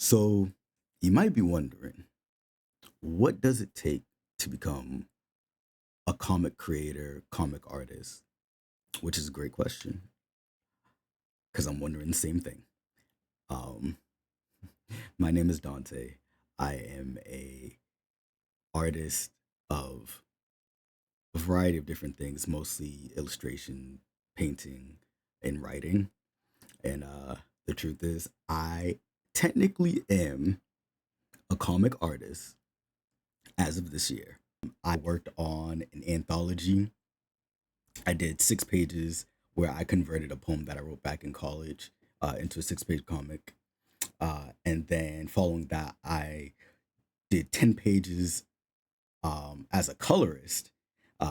So you might be wondering, what does it take to become a comic creator, comic artist? Which is a great question because I'm wondering the same thing. Um, my name is Dante. I am a artist of a variety of different things, mostly illustration, painting, and writing. And the truth is, I technically am a comic artist as of this year. I worked on an anthology. I did 6 pages where I converted a poem that I wrote back in college into a 6 page comic. And then following that, I did 10 pages as a colorist,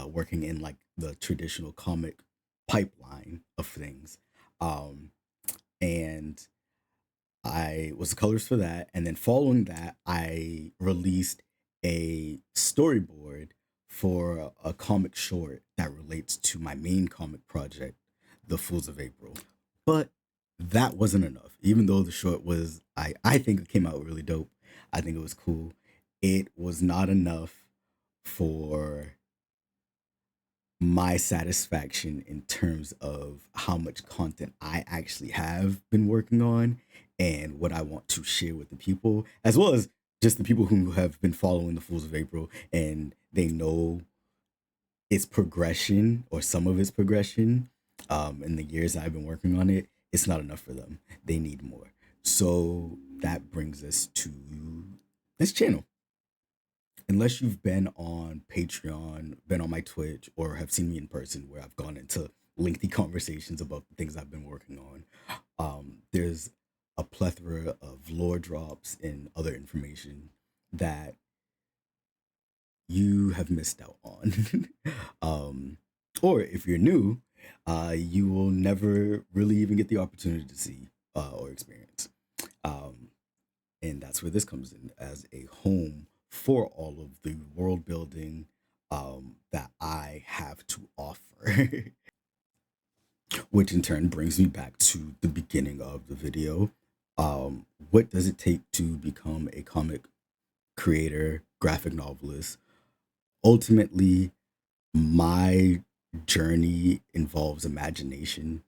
working in like the traditional comic pipeline of things. Um, and I was the colorist for that. And then following that, I released a storyboard for a comic short that relates to my main comic project, The Fools of April. But that wasn't enough. Even though the short was, I think it came out really dope. I think it was cool. It was not enough for my satisfaction in terms of how much content I actually have been working on and what I want to share with the people, as well as just the people who have been following the Fools of April and they know its progression or some of its progression in the years I've been working on it. It's not enough for them. They need more. So that brings us to this channel. Unless you've been on Patreon, been on my Twitch, or have seen me in person where I've gone into lengthy conversations about the things I've been working on, there's a plethora of lore drops and other information that you have missed out on. um, or if you're new, you will never really even get the opportunity to see or experience. Um, and that's where this comes in as a home for all of the world building that I have to offer. Which in turn brings me back to the beginning of the video. What does it take to become a comic creator, graphic novelist? Ultimately, my journey involves imagination.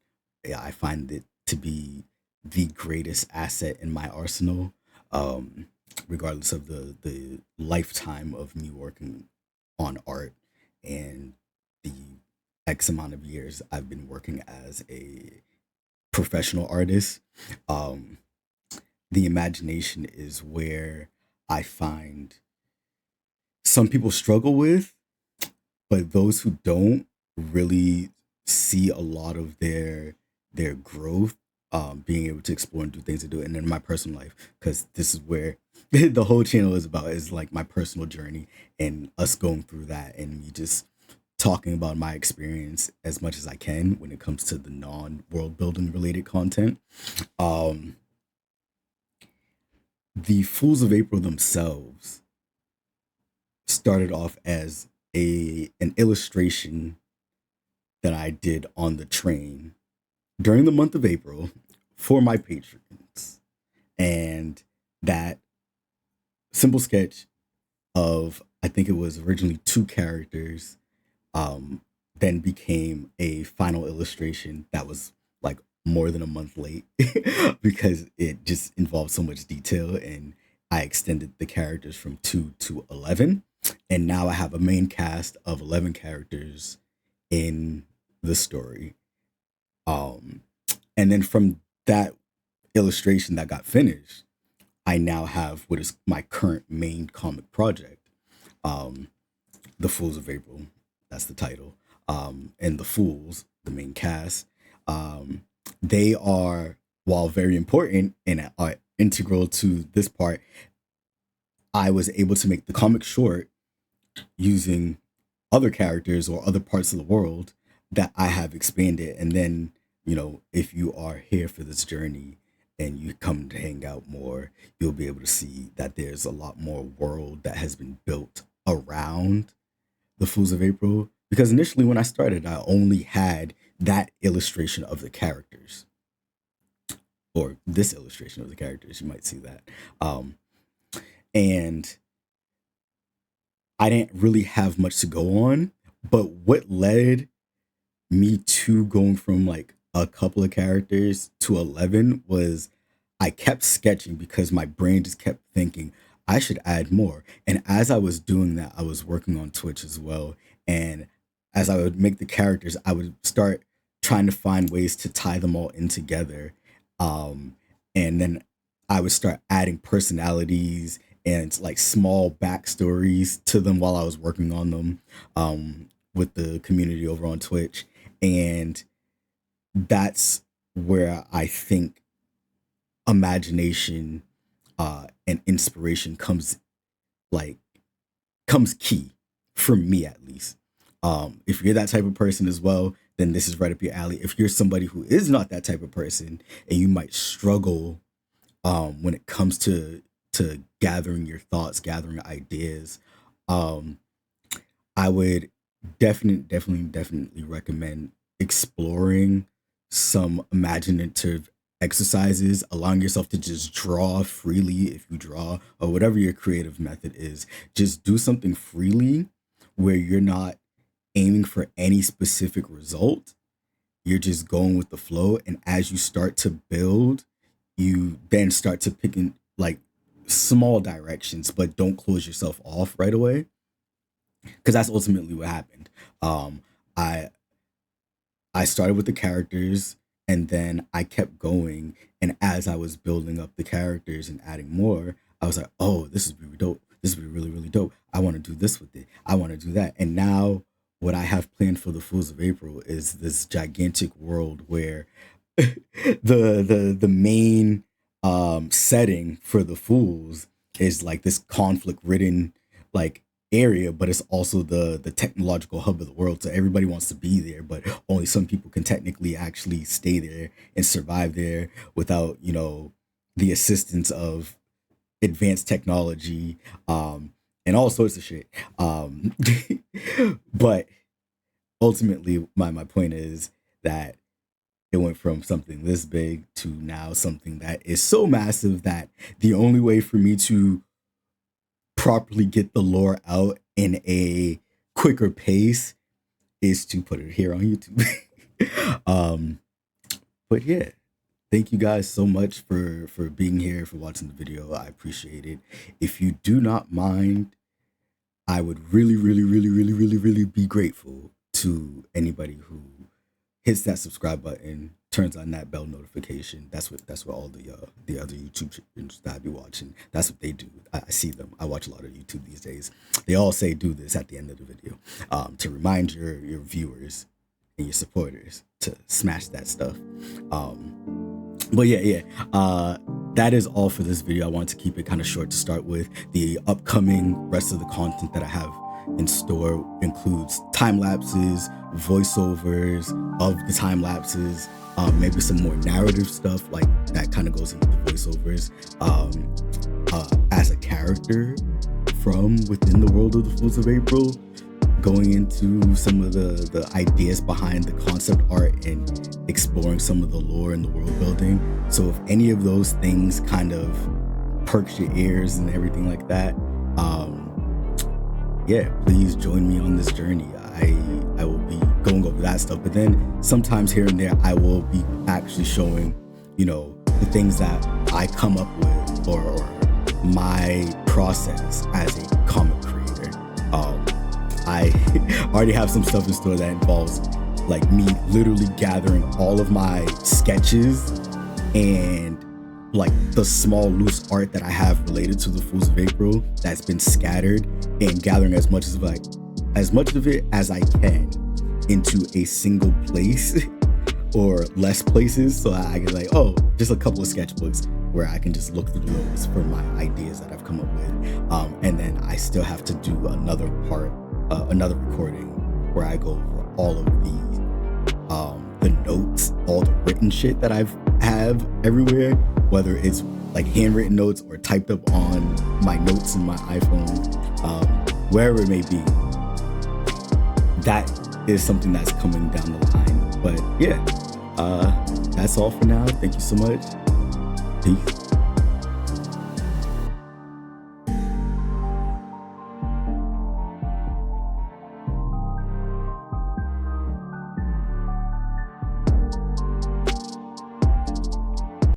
Yeah, I find it to be the greatest asset in my arsenal, um, regardless of the lifetime of me working on art and the X amount of years I've been working as a professional artist. Um, the imagination is where I find some people struggle with, but those who don't really see a lot of their growth, being able to explore and do things to do it. And in my personal life, because this is where the whole channel is about, is like my personal journey and us going through that and me just talking about my experience as much as I can when it comes to the non world building related content. um the Fools of April themselves started off as a an illustration that I did on the train during the month of April for my patrons. And that simple sketch of, I think it was originally two characters, um, then became a final illustration that was like more than a month late because it just involved so much detail, and I extended the characters from 2 to 11. And now I have a main cast of 11 characters in the story. Um, and then from that illustration that got finished, I now have what is my current main comic project, um, The Fools of April. That's the title. And the Fools, the main cast, um, they are, while very important and are integral to this part, I was able to make the comic short using other characters or other parts of the world that I have expanded. And then, if you are here for this journey and you come to hang out more, you'll be able to see that there's a lot more world that has been built around the Fools of April. Because initially, when I started, I only had that illustration of the characters. or this illustration of the characters. You might see that. And I didn't really have much to go on, but what led me to going from like a couple of characters to 11 was I kept sketching because my brain just kept thinking I should add more. And as I was doing that, I was working on Twitch as well. And as I would make the characters, I would start trying to find ways to tie them all in together. And then I would start adding personalities and like small backstories to them while I was working on them with the community over on Twitch. And that's where I think imagination and inspiration comes key for me, at least. If you're that type of person as well, then this is right up your alley. If you're somebody who is not that type of person and you might struggle when it comes to gathering your thoughts, gathering ideas, I would definitely recommend exploring some imaginative exercises, allowing yourself to just draw freely if you draw, or whatever your creative method is. Just do something freely where you're not aiming for any specific result. You're just going with the flow. And as you start to build, you then start to pick in like small directions, but don't close yourself off right away. Because that's ultimately what happened. I started with the characters and then I kept going. And as I was building up the characters and adding more, I was like, oh, this is really dope. This is really, really dope. I want to do this with it. I want to do that. And now what I have planned for the Fools of April is this gigantic world where the main setting for the Fools is like this conflict ridden like area, but it's also the technological hub of the world. So everybody wants to be there, but only some people can technically actually stay there and survive there without, you know, the assistance of advanced technology and all sorts of shit. But ultimately my point is that it went from something this big to now something that is so massive that the only way for me to properly get the lore out in a quicker pace is to put it here on YouTube. But yeah, thank you guys so much for being here, for watching the video. I appreciate it. If you do not mind, I would really be grateful to anybody who hits that subscribe button, turns on that bell notification. That's what all the other YouTube channels that I be watching, that's what they do. I see them. I watch a lot of YouTube these days. They all say do this at the end of the video to remind your viewers and your supporters to smash that stuff. But yeah. That is all for this video. I want to keep it kind of short to start with. The upcoming rest of the content that I have in store includes time lapses, voiceovers of the time lapses, maybe some more narrative stuff like that kind of goes into the voiceovers, as a character from within the world of the Fools of April, going into some of the ideas behind the concept art and exploring some of the lore and the world building. So if any of those things kind of perks your ears and everything like that, yeah, please join me on this journey. I will be going over that stuff, but then sometimes here and there I will be actually showing, you know, the things that I come up with or my process as a comic creator. I already have some stuff in store that involves like me literally gathering all of my sketches and like the small loose art that I have related to the Fools of April that's been scattered, and gathering as much of it as I can into a single place or less places, so I can like, oh, just a couple of sketchbooks where I can just look through those for my ideas that I've come up with. And then I still have to do another recording where I go over all of the notes, all the written shit that I have everywhere, whether it's like handwritten notes or typed up on my notes in my iPhone, wherever it may be. That is something that's coming down the line. But yeah, that's all for now. Thank you so much. Peace.